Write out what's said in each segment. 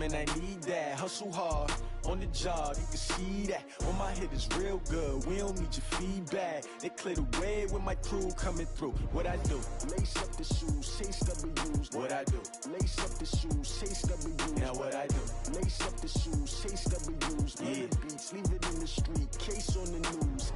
Man, I need that. Hustle hard on the job, you can see that. On my hit is real good. We don't need your feedback. They clear the way with my crew coming through. What I do? Lace up the shoes, chase W's. What I do? Lace up the shoes, chase W's. Now what I do? Lace up the shoes, chase W's. Yeah. The beats, leave it in the street. Case on the news.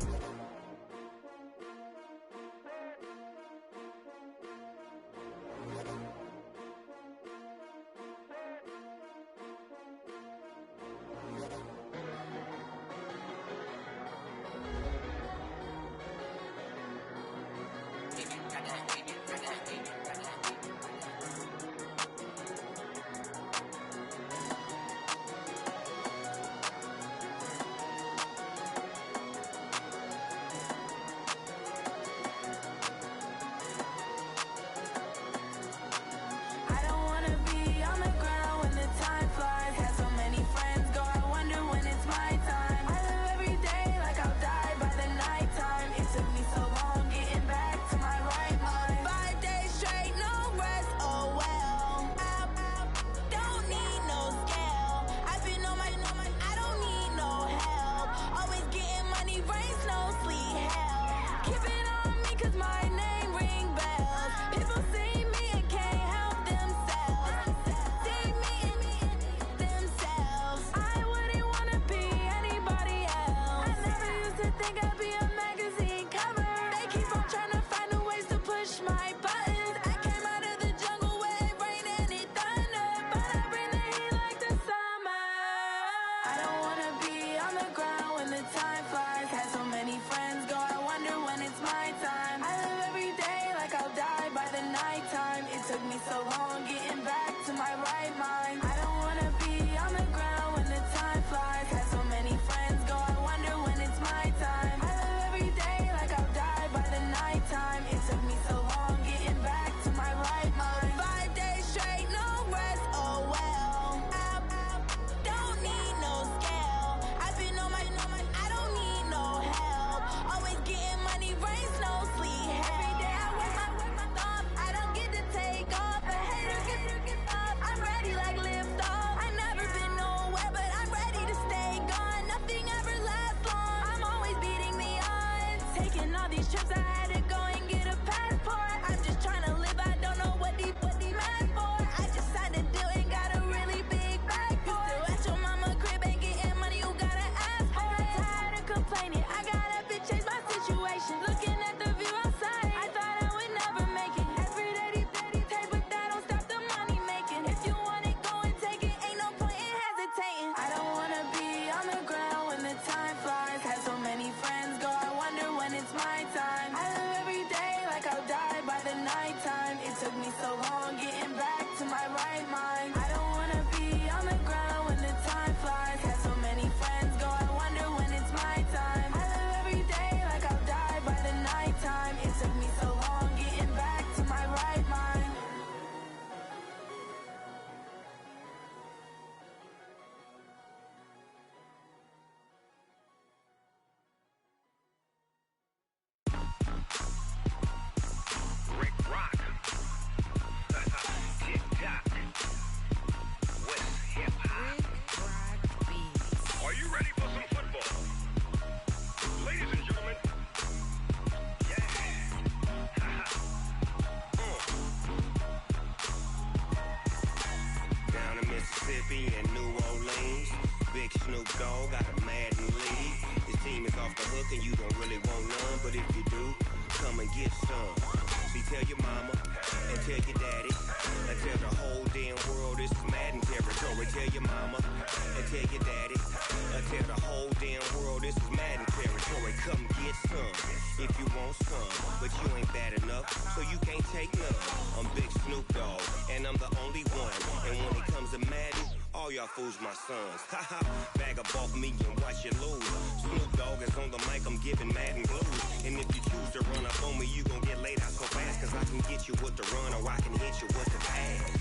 Fools my sons. Haha, bag up off me and watch you lose. Snoop Dogg is on the mic, I'm giving Madden blues. And if you choose to run up on me, you gon' get laid out so fast. Cause I can get you with the run or I can hit you with the pass.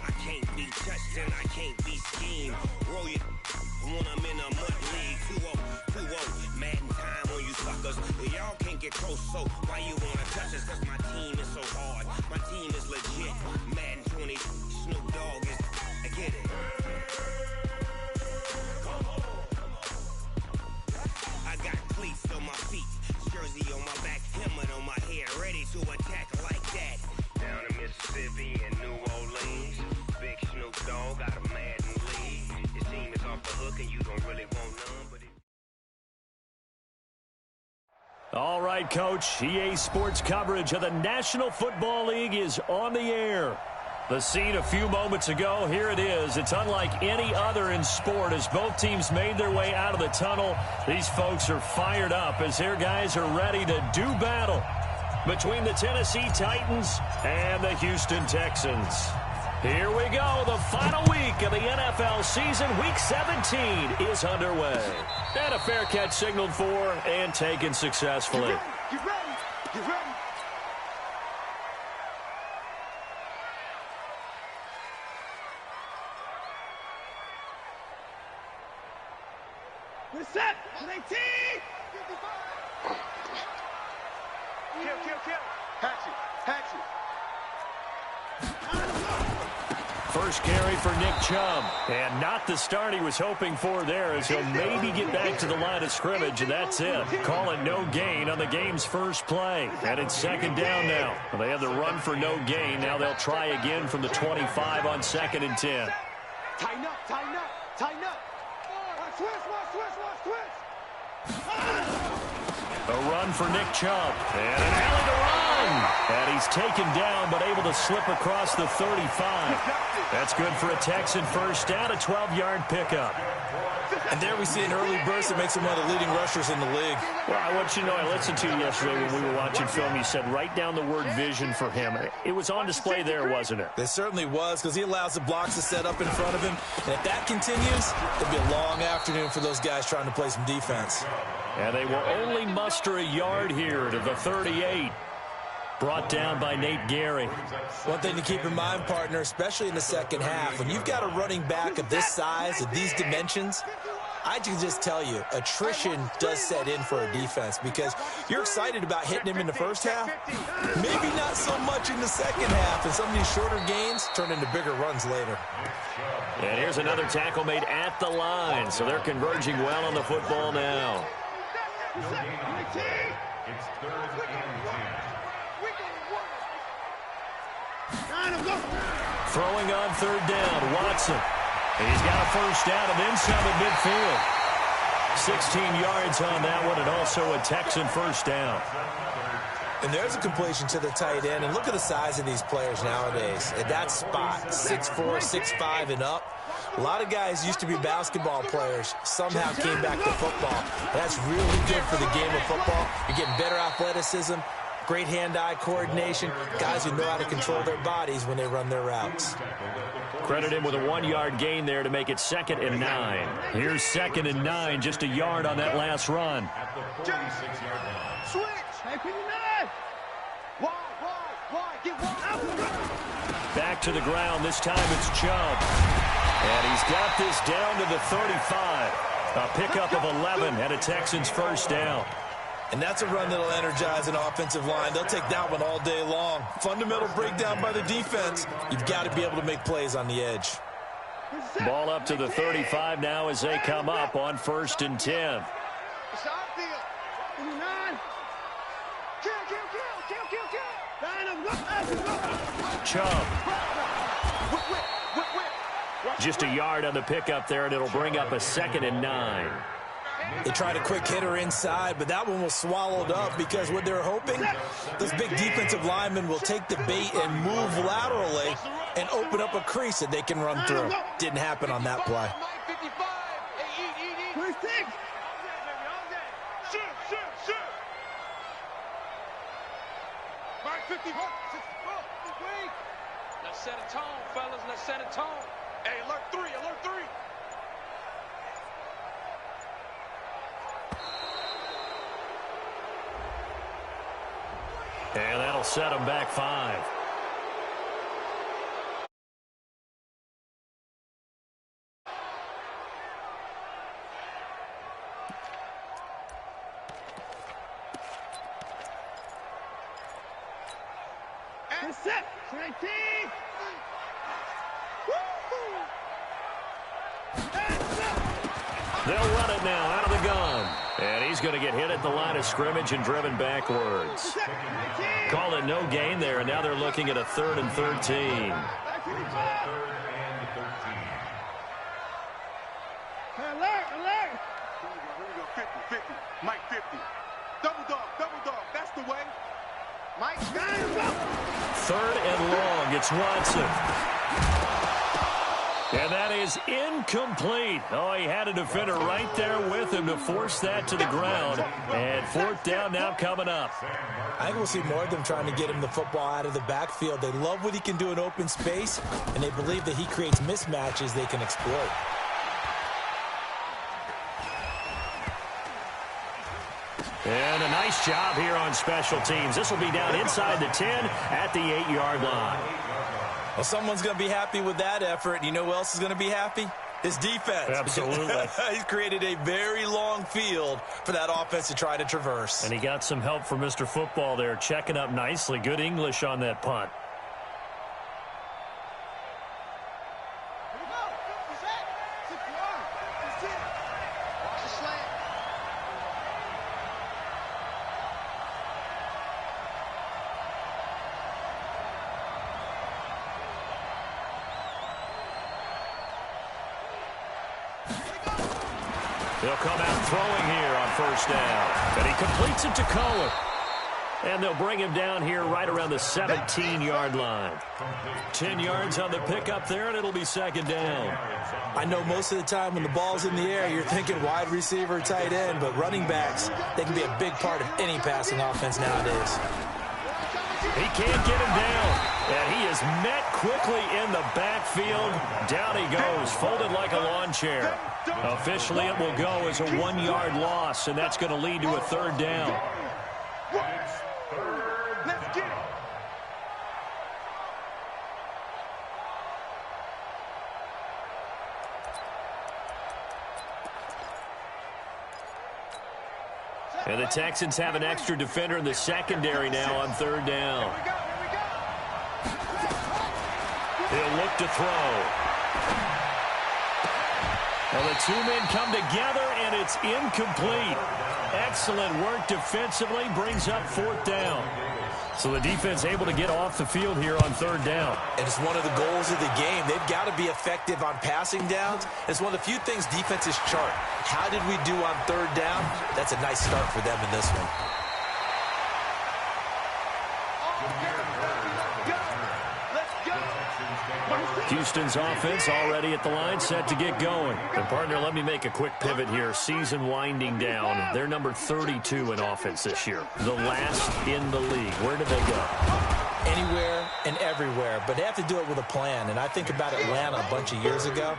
I can't be touched and I can't be schemed. Roll you when I'm in a mud league. 2-0, Madden time on you suckers. Y'all can't get close, so why you wanna touch us? Cause my team is so hard. and you don't really want none, but All right, Coach. EA Sports coverage of the National Football League is on the air. The scene a few moments ago, here it is. It's unlike any other in sport as both teams made their way out of the tunnel. These folks are fired up as their guys are ready to do battle between the Tennessee Titans and the Houston Texans. Here we go. The final week of the NFL season. Week 17 is underway. And a fair catch signaled for and taken successfully. Get ready. Get ready. We're set. 19. Kill. Hatch it. First carry for Nick Chubb. And not the start he was hoping for there as he'll maybe get back to the line of scrimmage, and that's it. Call it no gain on the game's first play. And it's second down now. They have the run for no gain. Now they'll try again from the 25 on 2nd and 10. Tighten up. Watch twist. A run for Nick Chubb. And an alley to run. And he's taken down but able to slip across the 35. That's good for a Texan first down, a 12-yard pickup. And there we see an early burst that makes him one of the leading rushers in the league. Well, I want you to know, I listened to you yesterday when we were watching film. You said write down the word vision for him. It was on display there, wasn't it? It certainly was, because he allows the blocks to set up in front of him. And if that continues, it'll be a long afternoon for those guys trying to play some defense. And they will only muster a yard here to the 38. Brought down by Nate Gary. One thing to keep in mind, partner, especially in the second half, when you've got a running back of this size, of these dimensions, I can just tell you, attrition does set in for a defense because you're excited about hitting him in the first half, maybe not so much in the second half, and some of these shorter gains turn into bigger runs later. And here's another tackle made at the line, so they're converging well on the football now. It's third and 10. Throwing on third down, Watson. He's got a first down and then some at midfield. 16 yards on that one, and also a Texan first down. And there's a completion to the tight end. And look at the size of these players nowadays. At that spot, 6'4", 6'5", and up. A lot of guys used to be basketball players. Somehow came back to football. That's really good for the game of football. You're getting better athleticism, great hand-eye coordination, guys who know how to control their bodies when they run their routes. Credit him with a 1-yard gain there to make it 2nd and 9. Here's 2nd and 9, just a yard on that last run. Switch. Hey, 59. Wide. Get wide. Back to the ground. This time it's Chubb. And he's got this down to the 35. A pickup of 11 and a Texans first down. And that's a run that'll energize an offensive line. They'll take that one all day long. Fundamental breakdown by the defense. You've got to be able to make plays on the edge. Ball up to the 35 now as they come up on 1st and 10. Chubb. Just a yard on the pickup there, and it'll bring up a 2nd and 9. They tried a quick hitter inside, but that one was swallowed up because what they're hoping, those big defensive linemen will take the bait and move laterally and open up a crease that they can run through. Didn't happen on that play. Let's set a tone, fellas. Let's set a tone. Hey, alert 3, alert 3. And that'll set them back 5. And set. 19. They'll run it now out of the gun. And he's going to get hit at the line of scrimmage and driven backwards. Call it no gain there, and now they're looking at a 3rd and 13. Hello. 50. Mike 50. Double dog. That's the way. Mike, Third and long. It's Watson. And that is incomplete. Oh, he had a defender right there with him to force that to the ground. And fourth down now coming up. I think we'll see more of them trying to get him the football out of the backfield. They love what he can do in open space, and they believe that he creates mismatches they can exploit. And a nice job here on special teams. This will be down inside the 10 at the 8-yard line. Well, someone's going to be happy with that effort. You know who else is going to be happy? His defense. Absolutely. He's created a very long field for that offense to try to traverse. And he got some help from Mr. Football there, checking up nicely. Good English on that punt. They'll come out throwing here on first down. And he completes it to Cohen. And they'll bring him down here right around the 17-yard line. 10 yards on the pickup there, and it'll be second down. I know most of the time when the ball's in the air, you're thinking wide receiver, tight end, but running backs, they can be a big part of any passing offense nowadays. He can't get him down. And he is met quickly in the backfield. Down he goes, folded like a lawn chair. Officially, it will go as a 1-yard loss, and that's going to lead to a third down. let's get it. And the Texans have an extra defender in the secondary now on third down. He'll look to throw. Well, the two men come together, and it's incomplete. Excellent work defensively, brings up fourth down. So the defense able to get off the field here on third down. And it's one of the goals of the game. They've got to be effective on passing downs. It's one of the few things defenses chart. How did we do on third down? That's a nice start for them in this one. Houston's offense already at the line, set to get going. And, partner, let me make a quick pivot here. Season winding down. They're number 32 in offense this year. The last in the league. Where did they go? Anywhere and everywhere. But they have to do it with a plan. And I think about Atlanta a bunch of years ago.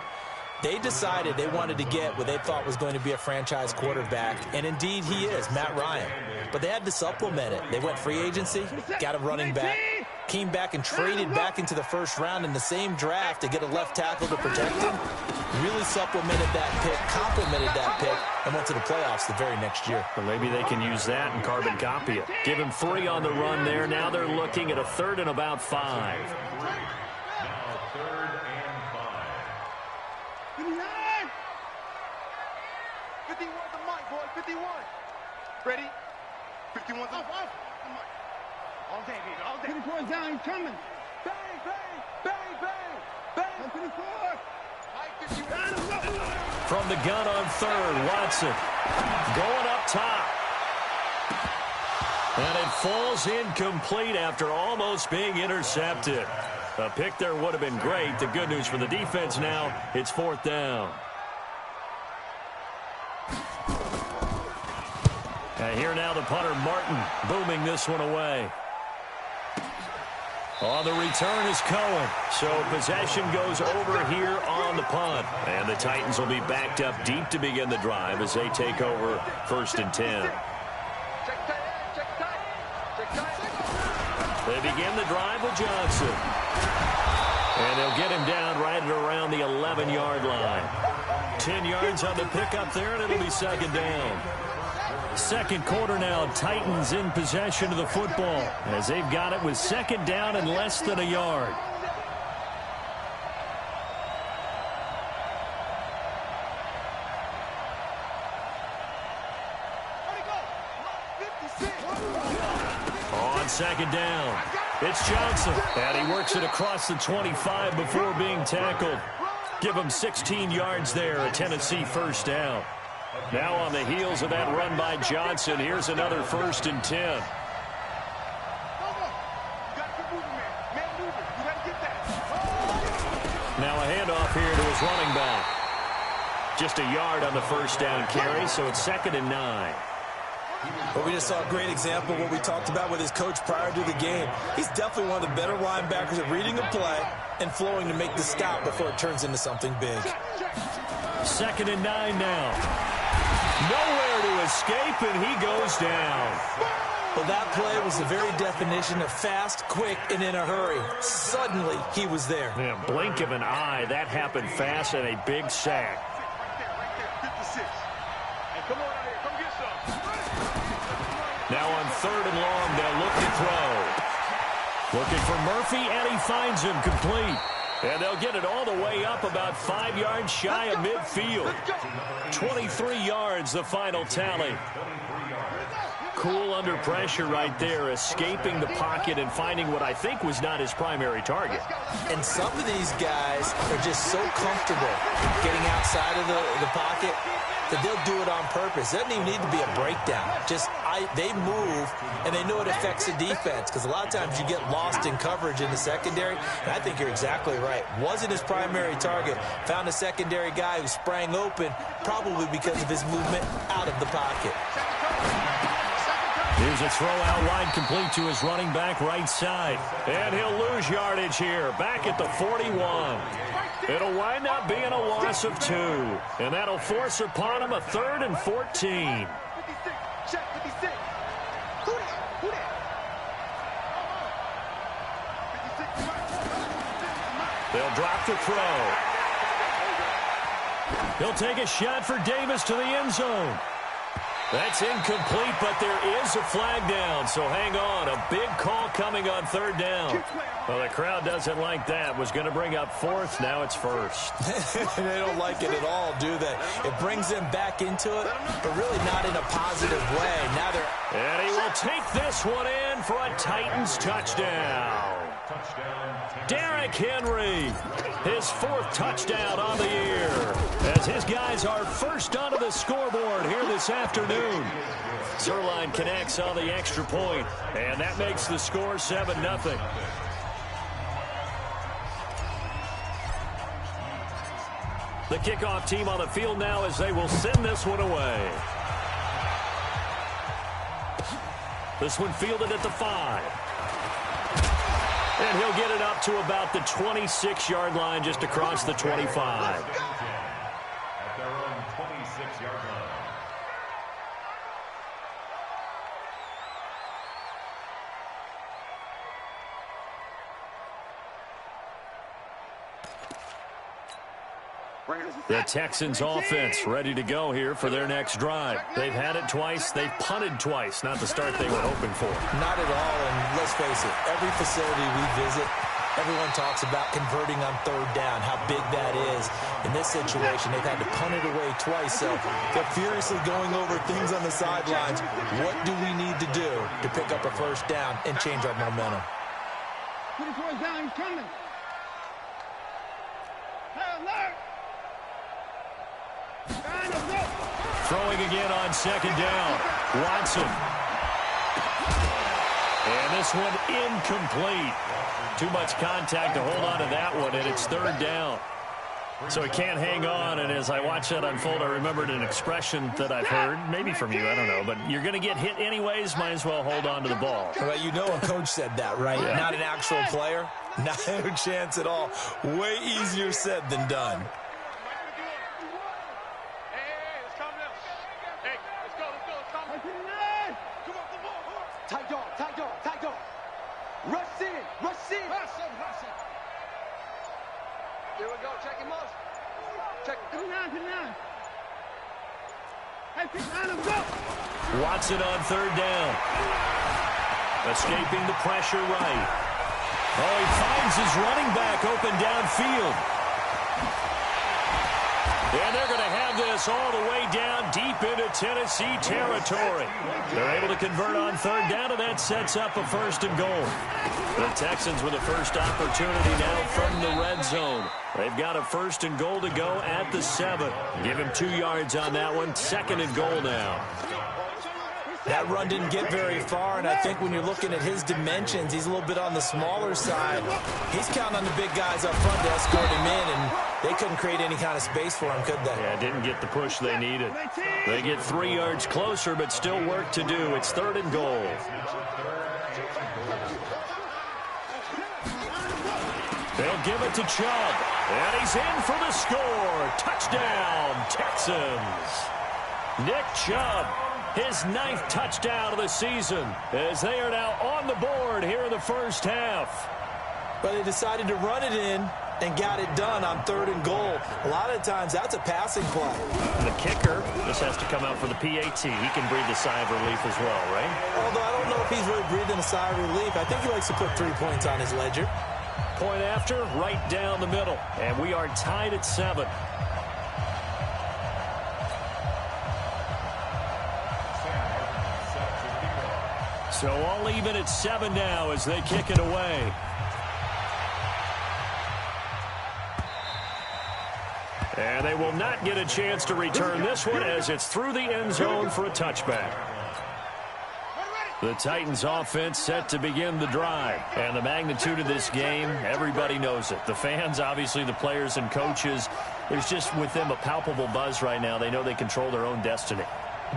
They decided they wanted to get what they thought was going to be a franchise quarterback. And, indeed, he is, Matt Ryan. But they had to supplement it. They went free agency, got a running back, came back and traded back into the first round in the same draft to get a left tackle to protect him. Really supplemented that pick, complemented that pick, and went to the playoffs the very next year. Well, maybe they can use that and carbon copy it. Give him 3 on the run there. Now they're looking at a third and about 5. Now third and 5. 51 the mic, boy. 51. Ready? 51 the mic. All day, baby. All day. 54 is down. He's coming. Bang, bang, bang, bang, bang. 54. Mike 51. From the gun on third, Watson going up top. And it falls incomplete after almost being intercepted. A pick there would have been great. The good news for the defense now, it's fourth down. And here now the punter, Martin, booming this one away. On the return is Cohen. So possession goes over here on the punt. And the Titans will be backed up deep to begin the drive as they take over first and 10. They begin the drive with Johnson. And they'll get him down right at around the 11-yard line. 10 yards on the pickup there, and it'll be second down. Second quarter now, Titans in possession of the football as they've got it with second down and less than a yard. On second down, it's Johnson, and he works it across the 25 before being tackled. Give him 16 yards there, a Tennessee first down. Now on the heels of that run by Johnson, here's another 1st and 10. Now a handoff here to his running back. Just a yard on the 1st down carry, so it's 2nd and 9. Well, we just saw a great example of what we talked about with his coach prior to the game. He's definitely one of the better linebackers at reading a play and flowing to make the stop before it turns into something big. 2nd and 9 now. Nowhere to escape, and he goes down. Well, that play was the very definition of fast, quick, and in a hurry. Suddenly, he was there. Yeah, blink of an eye, that happened fast and a big sack. Now on 3rd and long, they'll look to throw. Looking for Murphy, and he finds him complete. And they'll get it all the way up about 5 yards shy of midfield. 23 yards, the final tally. Cool under pressure right there, escaping the pocket and finding what I think was not his primary target. And some of these guys are just so comfortable getting outside of the pocket that they'll do it on purpose. It doesn't even need to be a breakdown. They move, and they know it affects the defense, because a lot of times you get lost in coverage in the secondary, and I think you're exactly right. Wasn't his primary target. Found a secondary guy who sprang open, probably because of his movement out of the pocket. Here's a throw out line complete to his running back right side. And he'll lose yardage here, back at the 41. It'll wind up being a loss of 2. And that'll force upon him a 3rd and 14. They'll drop the throw. He'll take a shot for Davis to the end zone. That's incomplete, but there is a flag down, so hang on. A big call coming on 3rd down. Well, the crowd doesn't like that. Was going to bring up 4th, now it's 1st. They don't like it at all, do they? It brings them back into it, but really not in a positive way. Now they're... And he will take this one in for a Titans touchdown. Derrick Henry, his 4th touchdown on the year, as his guys are first onto the scoreboard here this afternoon. Zerline connects on the extra point, and that makes the score 7-0. The kickoff team on the field now as they will send this one away. This one fielded at the 5. And he'll get it up to about the 26-yard line, just across the 25. At their own 26-yard line. The Texans offense ready to go here for their next drive. They've had it twice. They've punted twice. Not the start they were hoping for. Not at all, and let's face it, every facility we visit, everyone talks about converting on 3rd down, how big that is. In this situation, they've had to punt it away twice, so they're furiously going over things on the sidelines. What do we need to do to pick up a 1st down and change our momentum? Put it towards down, he's coming. Throwing again on 2nd down. Watson. And this one incomplete. Too much contact to hold on to that one, and it's 3rd down. So he can't hang on, and as I watch that unfold, I remembered an expression that I've heard, maybe from you, I don't know, but you're going to get hit anyways, might as well hold on to the ball. Well, you know a coach said that, right? Yeah. Not an actual player. Not a chance at all. Way easier said than done. Tight dog. Rush in. Here we go, check him out. Check him out. Hey, pick him, go. Watson on 3rd down. Escaping the pressure right. Oh, he finds his running back open downfield. And they're going to have this all the way down deep into Tennessee territory. They're able to convert on third down, and that sets up a 1st and goal. The Texans with a first opportunity now from the red zone. They've got a 1st and goal to go at the 7. Give him 2 yards on that one. 2nd and goal now. That run didn't get very far, and I think when you're looking at his dimensions, he's a little bit on the smaller side. He's counting on the big guys up front to escort him in, and they couldn't create any kind of space for him, could they? Yeah, didn't get the push they needed. They get 3 yards closer, but still work to do. It's 3rd and goal. They'll give it to Chubb, and he's in for the score. Touchdown, Texans. Nick Chubb, his 9th touchdown of the season, as they are now on the board here in the first half. But they decided to run it in and got it done on 3rd and goal. A lot of times, that's a passing play. And the kicker, this has to come out for the PAT. He can breathe a sigh of relief as well, right? Although I don't know if he's really breathing a sigh of relief. I think he likes to put 3 points on his ledger. Point after, right down the middle. And we are tied at 7. So all even at 7 now as they kick it away. And they will not get a chance to return this one as it's through the end zone for a touchback. The Titans offense set to begin the drive. And the magnitude of this game, everybody knows it. The fans, obviously the players and coaches, there's just with them a palpable buzz right now. They know they control their own destiny.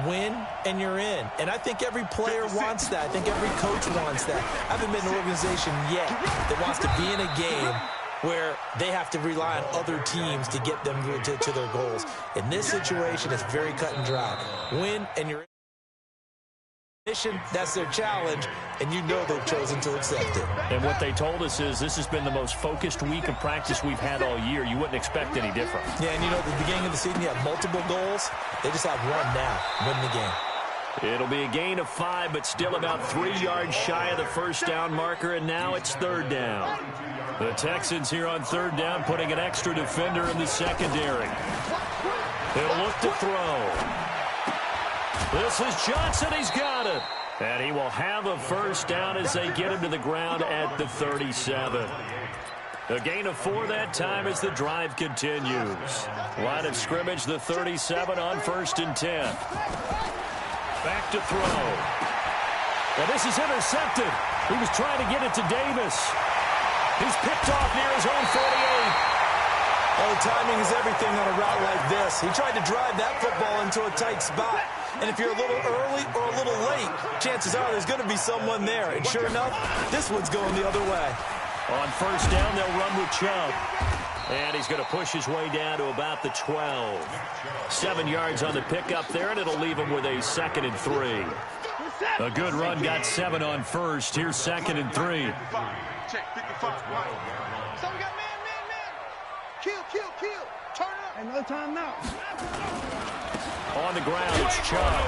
Win and you're in. And I think every player wants that. I think every coach wants that. I haven't been in an organization yet that wants to be in a game where they have to rely on other teams to get them to their goals. In this situation, it's very cut and dry. Win and you're in. That's their challenge, and you know they've chosen to accept it. And what they told us is this has been the most focused week of practice we've had all year. You wouldn't expect any different. Yeah, and you know, at the beginning of the season, you have multiple goals. They just have one now, win the game. It'll be a gain of 5, but still about 3 yards shy of the first down marker, and now it's 3rd down. The Texans here on 3rd down, putting an extra defender in the secondary. They'll look to throw. This is Johnson. He's got it. And he will have a first down as they get him to the ground at the 37. A gain of 4 that time as the drive continues. Line of scrimmage, the 37 on 1st and 10. Back to throw. And this is intercepted. He was trying to get it to Davis. He's picked off near his own 48. Oh, timing is everything on a route like this. He tried to drive that football into a tight spot. And if you're a little early or a little late, chances are there's going to be someone there. And sure enough, this one's going the other way. On 1st down, they'll run with Chubb. And he's going to push his way down to about the 12. 7 yards on the pickup there, and it'll leave him with a 2nd and 3. A good run, got 7 on 1st. Here's 2nd and 3. Check 55. So we got man. Kill. Turn up. Another time now. On the ground, it's Chubb.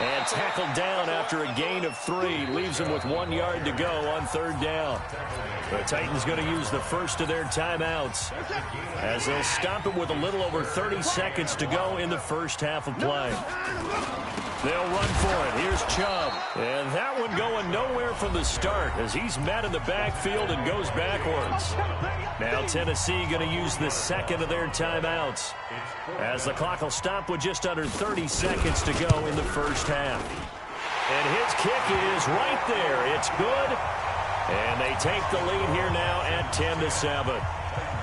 And tackled down after a gain of 3. Leaves him with 1 yard to go on 3rd down. The Titans going to use the first of their timeouts as they'll stop it with a little over 30 seconds to go in the first half of play. They'll run for it. Here's Chubb. And that one going nowhere from the start as he's met in the backfield and goes backwards. Now Tennessee going to use the second of their timeouts as the clock will stop with just under 30 seconds to go in the first half. And his kick is right there. It's good. And they take the lead here now at 10-7.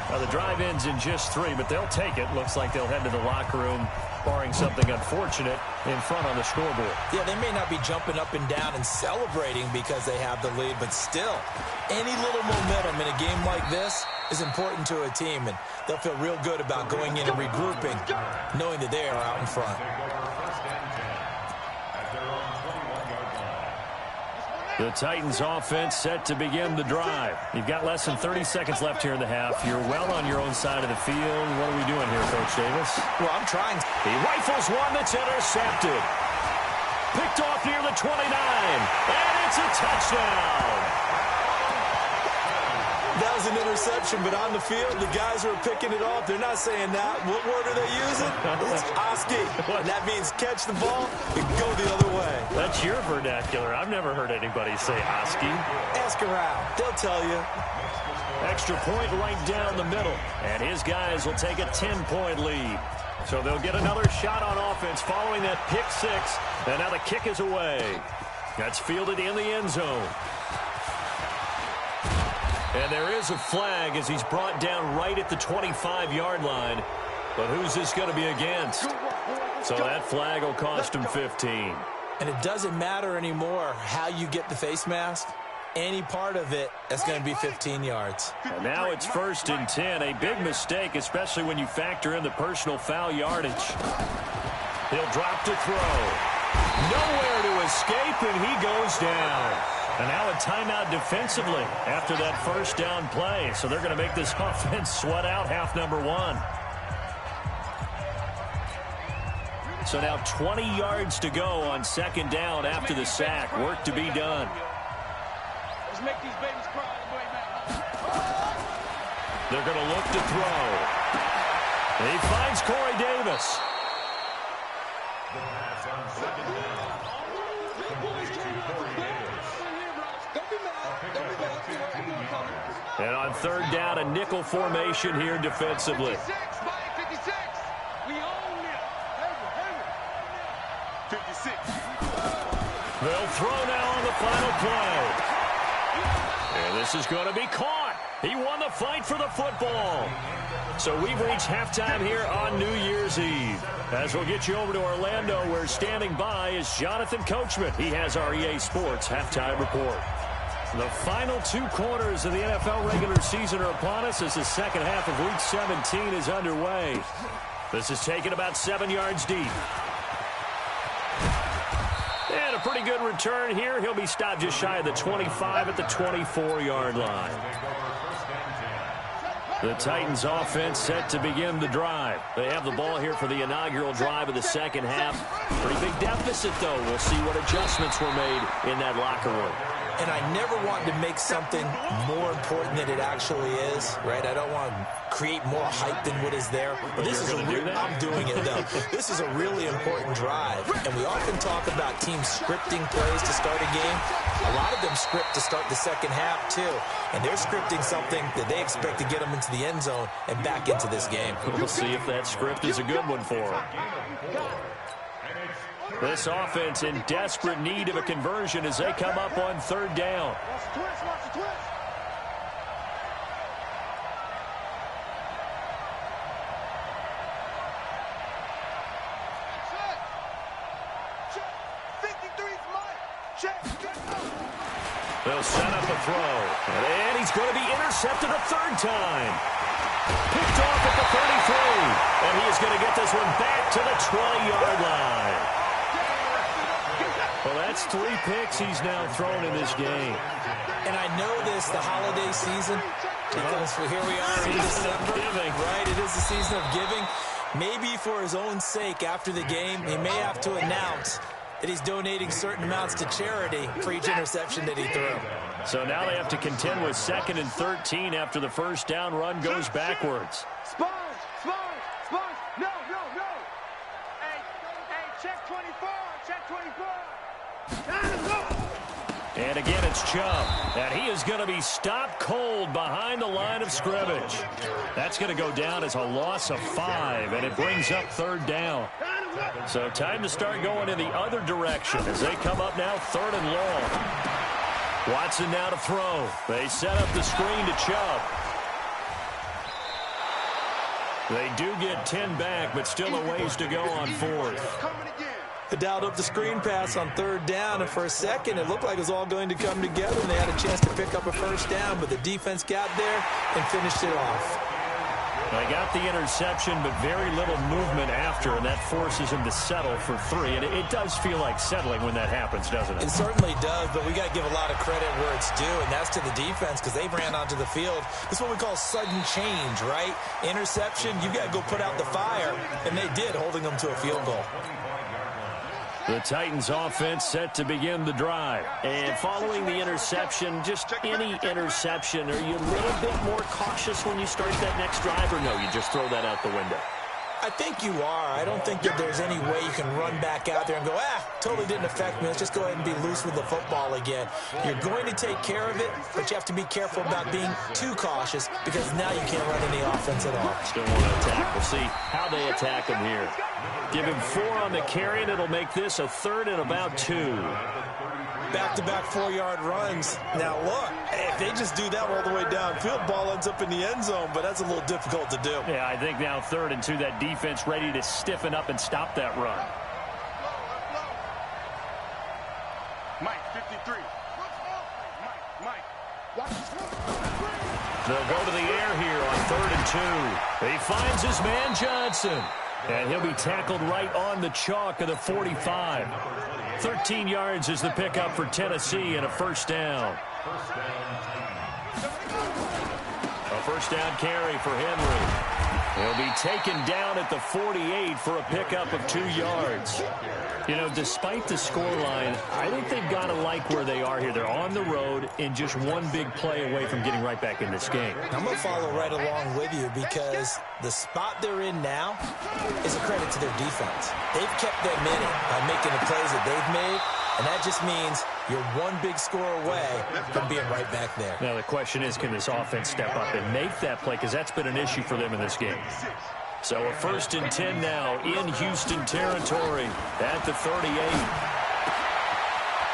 Now the drive ends in just 3, but they'll take it. Looks like they'll head to the locker room, barring something unfortunate, in front on the scoreboard. Yeah, they may not be jumping up and down and celebrating because they have the lead, but still, any little momentum in a game like this is important to a team, and they'll feel real good about going in and regrouping, knowing that they are out in front. The Titans offense set to begin the drive. You've got less than 30 seconds left here in the half. You're well on your own side of the field. What are we doing here, Coach Davis? Well, I'm trying. He rifles one that's intercepted. Picked off near the 29. And it's a touchdown. That was an interception, but on the field, the guys who are picking it off, they're not saying that. What word are they using? It's Oski. And that means catch the ball and go the other way. That's your vernacular. I've never heard anybody say Oski. Ask around. They'll tell you. Extra point right down the middle. And his guys will take a 10-point lead. So they'll get another shot on offense following that pick six. And now the kick is away. That's fielded in the end zone. And there is a flag as he's brought down right at the 25-yard line. But who's this going to be against? So that flag will cost him 15. And it doesn't matter anymore how you get the face mask. Any part of it, that's going to be 15 yards. And now it's 1st and 10. A big mistake, especially when you factor in the personal foul yardage. He'll drop to throw. Nowhere to escape, and he goes down. And now a timeout defensively after that first down play. So they're going to make this offense sweat out half number one. So now 20 yards to go on 2nd down after the sack. Work to be done. Let's make these babies cry on the way back. They're going to look to throw. And he finds Corey Davis. The pass on 2nd down. And on 3rd down, a nickel formation here defensively. 56. We own it. 56. They'll throw now on the final play. And this is going to be caught. He won the fight for the football. So we've reached halftime here on New Year's Eve. As we'll get you over to Orlando, where standing by is Jonathan Coachman. He has our EA Sports halftime report. The final 2 quarters of the NFL regular season are upon us as the second half of Week 17 is underway. This is taken about 7 yards deep. And a pretty good return here. He'll be stopped just shy of the 25 at the 24-yard line. The Titans offense set to begin the drive. They have the ball here for the inaugural drive of the second half. Pretty big deficit, though. We'll see what adjustments were made in that locker room. And I never want to make something more important than it actually is, right? I don't want to create more hype than what is there. But this is I'm doing it, though. This is a really important drive. And we often talk about teams scripting plays to start a game. A lot of them script to start the second half, too. And they're scripting something that they expect to get them into the end zone and back into this game. We'll see if that script is a good one for them. This offense in desperate need of a conversion as they come up on 3rd down. They'll set up a throw. And he's going to be intercepted a 3rd time. Picked off at the 33. And he is going to get this one back to the 20-yard line. Well, that's 3 picks he's now thrown in this game. And I know this, the holiday season, because here we are in December. Right, it is the season of giving. Maybe for his own sake, after the game, he may have to announce that he's donating certain amounts to charity for each interception that he threw. So now they have to contend with 2nd and 13 after the first down run goes backwards. Sponge, no. Hey, check 24, check 24. And again, it's Chubb. And he is going to be stopped cold behind the line of scrimmage. That's going to go down as a loss of 5, and it brings up 3rd down. So time to start going in the other direction as they come up now 3rd and long. Watson now to throw. They set up the screen to Chubb. They do get 10 back, but still a ways to go on 4th. They dialed up the screen pass on 3rd down, and for a second it looked like it was all going to come together, and they had a chance to pick up a first down, but the defense got there and finished it off. They got the interception, but very little movement after, and that forces him to settle for 3. And it does feel like settling when that happens, doesn't it? It certainly does, but we got to give a lot of credit where it's due, and that's to the defense because they ran onto the field. This is what we call sudden change, right? Interception, you got to go put out the fire, and they did, holding them to a field goal. The Titans offense set to begin the drive. And following the interception, just any interception, are you a little bit more cautious when you start that next drive, or no, you just throw that out the window? I think you are. I don't think that there's any way you can run back out there and go, totally didn't affect me. Let's just go ahead and be loose with the football again. You're going to take care of it, but you have to be careful about being too cautious because now you can't run any offense at all. Still want to attack. We'll see how they attack him here. Give him 4 on the carry, and it'll make this a 3rd and about 2. Back-to-back 4-yard runs. Now, look, if they just do that all the way downfield, ball ends up in the end zone, but that's a little difficult to do. Yeah, I think now 3rd and 2, that defense ready to stiffen up and stop that run. Mike, 53. Mike. They'll go to the air here on 3rd and 2. He finds his man Johnson. And he'll be tackled right on the chalk of the 45. 13 yards is the pickup for Tennessee and a first down. A first down carry for Henry. He'll be taken down at the 48 for a pickup of 2 yards. You know, despite the scoreline, I think they've got to like where they are here. They're on the road and just one big play away from getting right back in this game. I'm going to follow right along with you because the spot they're in now is a credit to their defense. They've kept them in it by making the plays that they've made, and that just means you're one big score away from being right back there. Now the question is, can this offense step up and make that play? Because that's been an issue for them in this game. So a 1st and 10 now in Houston territory at the 38.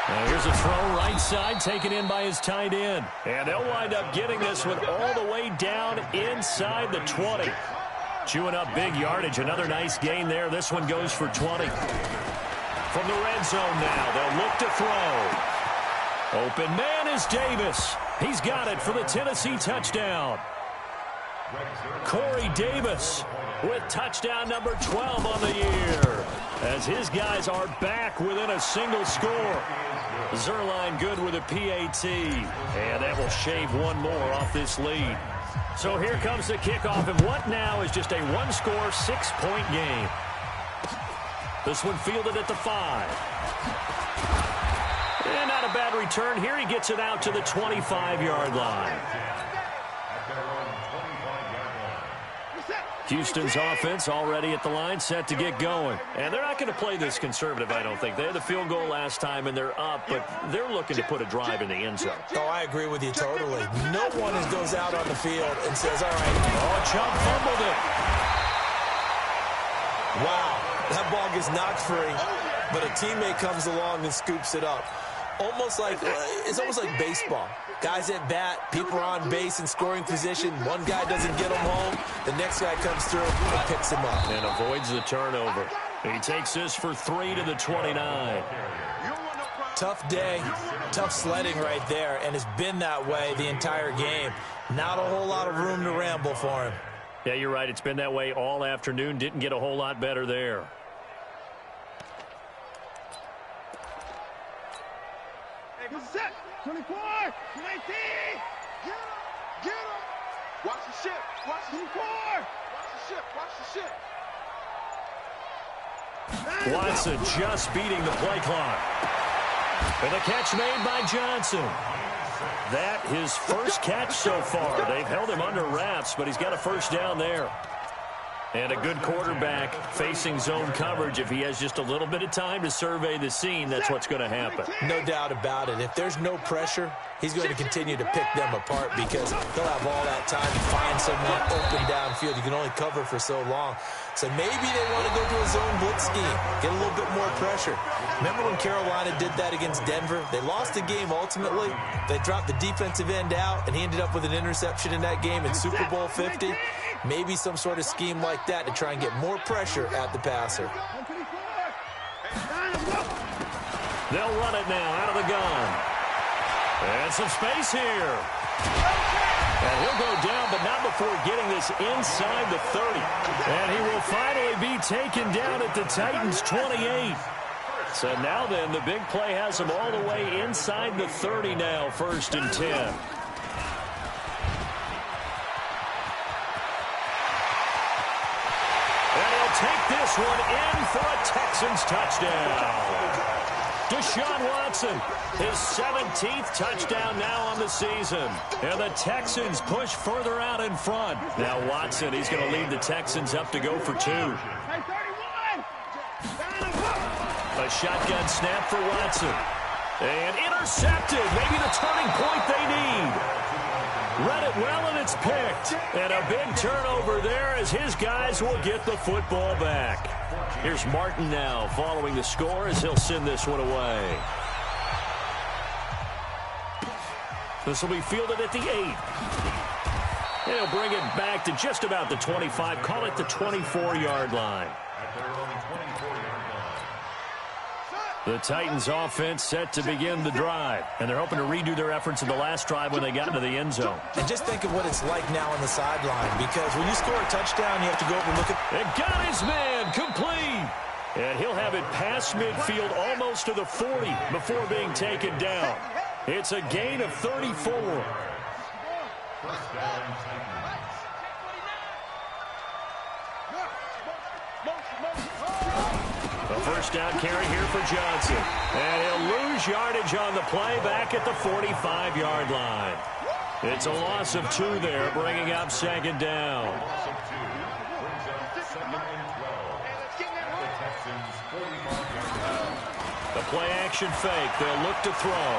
Now here's a throw right side taken in by his tight end. And they'll wind up getting this one all the way down inside the 20. Chewing up big yardage. Another nice gain there. This one goes for 20. From the red zone now, they'll look to throw. Open man is Davis. He's got it for the Tennessee touchdown. Corey Davis with touchdown number 12 on the year, as his guys are back within a single score. Zerline good with a PAT, and that will shave one more off this lead. So here comes the kickoff, and what now is just a one-score, 6-point game. This one fielded at the 5. And not a bad return here. He gets it out to the 25-yard line. Houston's offense already at the line, set to get going. And they're not going to play this conservative, I don't think. They had the field goal last time, and they're up, but they're looking to put a drive in the end zone. Oh, I agree with you totally. No one goes out on the field and says, all right. Oh, Chubb fumbled it. Wow, that ball gets knocked free, but a teammate comes along and scoops it up. It's almost like baseball. Guys at bat, people are on base in scoring position. One guy doesn't get them home. The next guy comes through and picks him up. And avoids the turnover. He takes this for 3 to the 29. Tough day, tough sledding right there, and it's been that way the entire game. Not a whole lot of room to ramble for him. Yeah, you're right. It's been that way all afternoon. Didn't get a whole lot better there. Set. 24. 19. Get him. Watch the ship. Watch the 24. Watch the ship. Watson just beating the play clock. And the catch made by Johnson. That his first catch so far. They've held him under wraps, but he's got a first down there. And a good quarterback facing zone coverage. If he has just a little bit of time to survey the scene, that's what's going to happen. No doubt about it. If there's no pressure, he's going to continue to pick them apart because he'll have all that time to find someone open downfield. You can only cover for so long. So maybe they want to go to a zone blitz scheme, get a little bit more pressure. Remember when Carolina did that against Denver? They lost the game ultimately. They dropped the defensive end out, and he ended up with an interception in that game in Super Bowl 50. Maybe some sort of scheme like that to try and get more pressure at the passer. They'll run it now out of the gun. And some space here. And he'll go down, but not before getting this inside the 30. And he will finally be taken down at the Titans' 28. So now then, the big play has him all the way inside the 30 now, 1st and 10. take this one in for a Texans touchdown. Deshaun Watson, his 17th touchdown now on the season. And the Texans push further out in front. Now Watson, he's going to lead the Texans up to go for 2. A shotgun snap for Watson. And intercepted. Maybe the turning point they need. Read it well, and it's picked. And a big turnover there as his guys will get the football back. Here's Martin now following the score as he'll send this one away. This will be fielded at the 8. He'll bring it back to just about the 25. Call it the 24-yard line. The Titans offense set to begin the drive, and they're hoping to redo their efforts in the last drive when they got into the end zone. And just think of what it's like now on the sideline, because when you score a touchdown, you have to go over and look at... It got his man complete. And he'll have it past midfield almost to the 40 before being taken down. It's a gain of 34. First down, Titans. A first down carry here for Johnson. And he'll lose yardage on the play back at the 45-yard line. It's a loss of 2 there, bringing up second down. Loss of 2 brings up 2nd and 12. The Texans 45-yard line. The play action fake. They'll look to throw.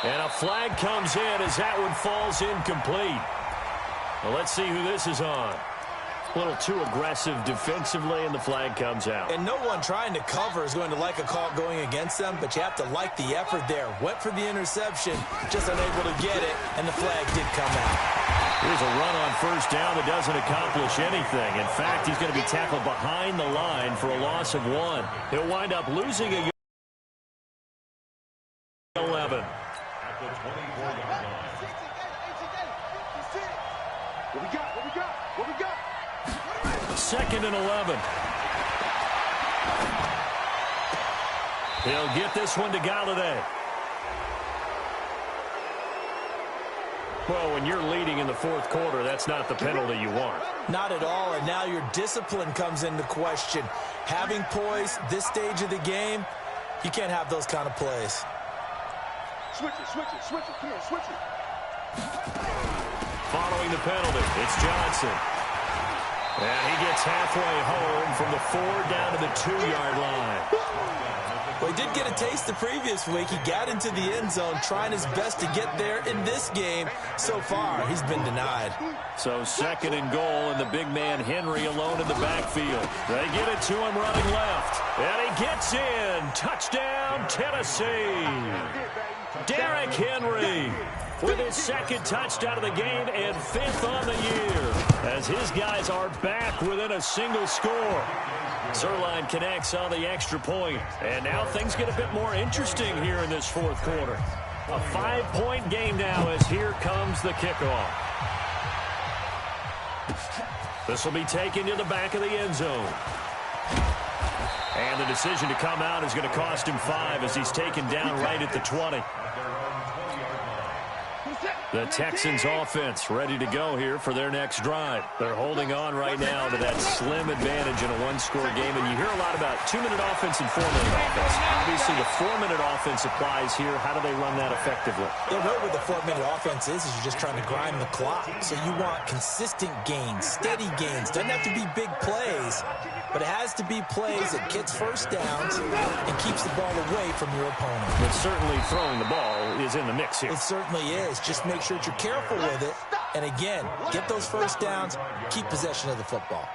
And a flag comes in as that one falls incomplete. Well, let's see who this is on. A little too aggressive defensively, and the flag comes out. And no one trying to cover is going to like a call going against them, but you have to like the effort there. Went for the interception, just unable to get it, and the flag did come out. Here's a run on first down that doesn't accomplish anything. In fact, he's going to be tackled behind the line for a loss of 1. He'll wind up losing a 11. At the 24-yard line. What we got? What we got? What we got? 2nd and 11. He'll get this one to Galladay. Well, when you're leading in the 4th quarter, that's not the penalty you want. Not at all, and now your discipline comes into question. Having poise this stage of the game, you can't have those kind of plays. Switch it, switch it, switch it. Come on, switch it. Following the penalty, it's Johnson. And he gets halfway home from the 4 down to the 2-yard line. Well, he did get a taste the previous week. He got into the end zone trying his best to get there in this game. So far, he's been denied. So 2nd and goal, and the big man Henry alone in the backfield. They get it to him running left. And he gets in. Touchdown, Tennessee. Derrick Henry with his 2nd touchdown of the game and 5th on the year, as his guys are back within a single score. Zerline connects on the extra point, and now things get a bit more interesting here in this 4th quarter. A 5-point game now as here comes the kickoff. This will be taken to the back of the end zone. And the decision to come out is going to cost him 5 as he's taken down right at the 20. The Texans offense ready to go here for their next drive. They're holding on right now to that slim advantage in a 1-score game. And you hear a lot about 2-minute offense and 4-minute offense. Obviously, the 4-minute offense applies here. How do they run that effectively? Yeah, really what the 4-minute offense is you're just trying to grind the clock. So you want consistent gains, steady gains. Doesn't have to be big plays, but it has to be plays that gets first downs and keeps the ball away from your opponent. But certainly throwing the ball is in the mix here. It certainly is. Just make sure that you're careful with it. And again, get those first downs, keep possession of the football.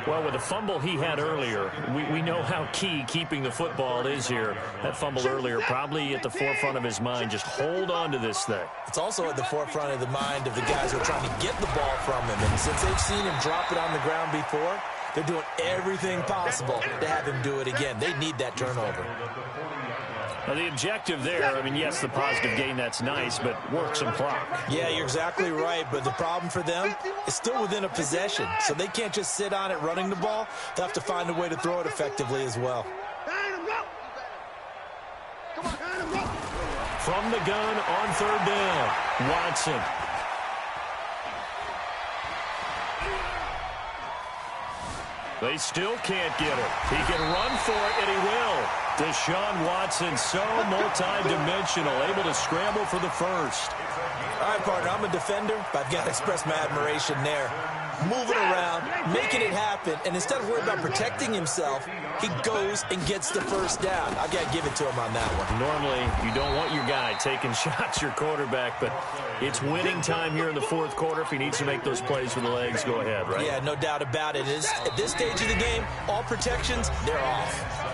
Well, with the fumble he had earlier, we know how key keeping the football is here. That fumble earlier probably at the forefront of his mind. Just hold on to this thing. It's also at the forefront of the mind of the guys who are trying to get the ball from him. And since they've seen him drop it on the ground before, they're doing everything possible to have him do it again. They need that turnover. Now, the objective there, I mean, yes, the positive gain, that's nice, but work some clock. Yeah, you're exactly right, but the problem for them is still within a possession, so they can't just sit on it running the ball. They'll have to find a way to throw it effectively as well. From the gun on 3rd down, Watson. They still can't get it. He can run for it, and he will. Deshaun Watson, so multi-dimensional, able to scramble for the first. All right, partner, I'm a defender, but I've got to express my admiration there. Moving around, making it happen, and instead of worrying about protecting himself, he goes and gets the first down. I've got to give it to him on that one. Normally, you don't want your guy taking shots, your quarterback, but it's winning time here in the fourth quarter. If he needs to make those plays with the legs, go ahead, right? Yeah, no doubt about it. At this stage of the game, all protections, they're off.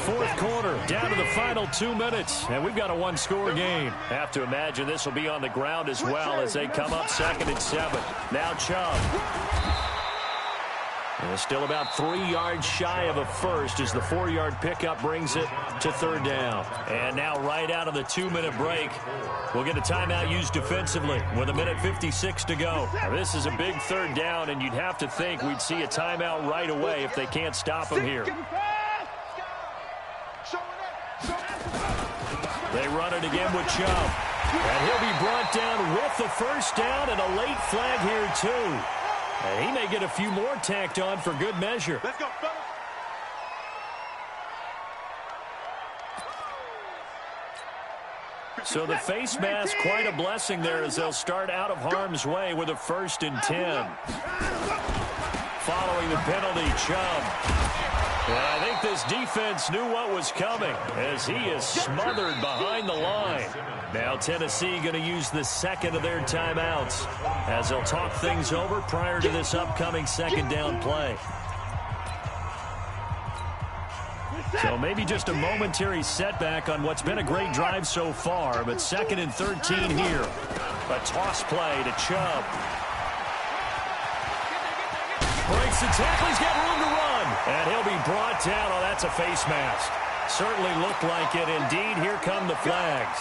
Fourth quarter, down to the final 2 minutes, and we've got a one-score game. Have to imagine this will be on the ground as well as they come up 2nd and 7. Now Chubb. And still about 3 yards shy of a first as the 4-yard pickup brings it to 3rd down. And now right out of the 2-minute break, we'll get a timeout used defensively with 1:56 to go. Now, this is a big 3rd down, and you'd have to think we'd see a timeout right away if they can't stop him here. They run it again with Chubb. And he'll be brought down with the first down and a late flag here, too. And he may get a few more tacked on for good measure. Let's go, fellas. So the face mask, quite a blessing there as they'll start out of harm's way with a 1st and 10. Following the penalty, Chubb. And I think this defense knew what was coming as he is smothered behind the line. Now Tennessee going to use the 2nd of their timeouts as they'll talk things over prior to this upcoming 2nd down play. So maybe just a momentary setback on what's been a great drive so far, but 2nd and 13 here. A toss play to Chubb. Breaks the tackle. He's got room to run. And he'll be brought down. Oh, that's a face mask. Certainly looked like it. Indeed, here come the flags.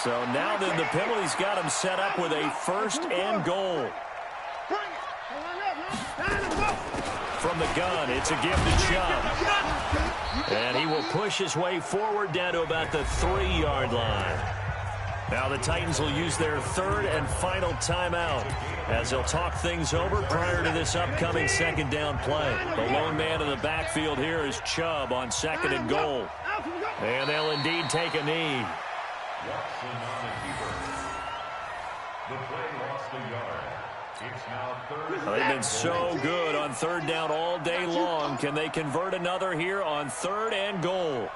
So now then the penalty's got him set up with a 1st and goal. From the gun, it's a give to Chubb. And he will push his way forward down to about the 3-yard line. Now the Titans will use their 3rd and final timeout as they'll talk things over prior to this upcoming 2nd down play. The lone man in the backfield here is Chubb on 2nd and goal. And they'll indeed take a knee. Watson on the keeper. The play lost a yard. It's now 3rd. They've been so good on 3rd down all day long. Can they convert another here on 3rd and goal?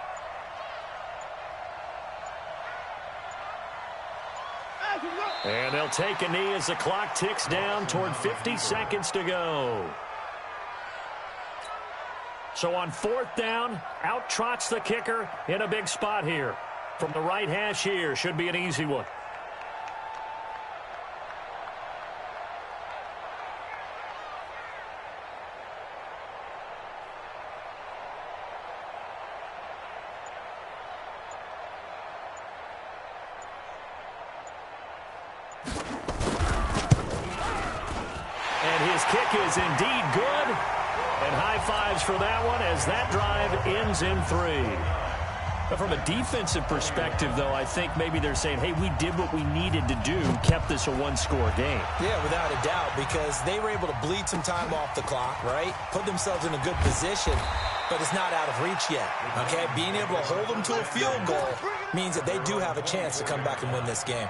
And they'll take a knee as the clock ticks down toward 50 seconds to go. So on 4th down, out trots the kicker in a big spot here. From the right hash here, should be an easy one. Kick is indeed good, and high fives for that one as that drive ends in 3. But from a defensive perspective, though, I think maybe they're saying, hey, we did what we needed to do, kept this a one-score game. Yeah, without a doubt, because they were able to bleed some time off the clock, right? Put themselves in a good position, but it's not out of reach yet, okay? Being able to hold them to a field goal means that they do have a chance to come back and win this game.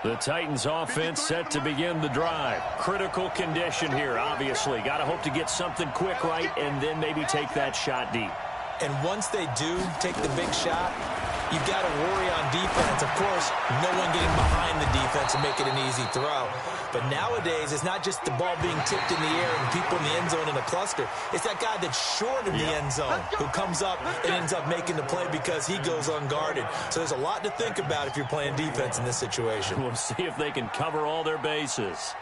The Titans offense set to begin the drive. Critical condition here, obviously. Got to hope to get something quick right and then maybe take that shot deep. And once they do take the big shot, you've got to worry on defense. Of course, no one getting behind the defense and make it an easy throw. But nowadays, it's not just the ball being tipped in the air and people in the end zone in a cluster. It's that guy that's short of the end zone who comes up and ends up making the play because he goes unguarded. So there's a lot to think about if you're playing defense in this situation. We'll see if they can cover all their bases.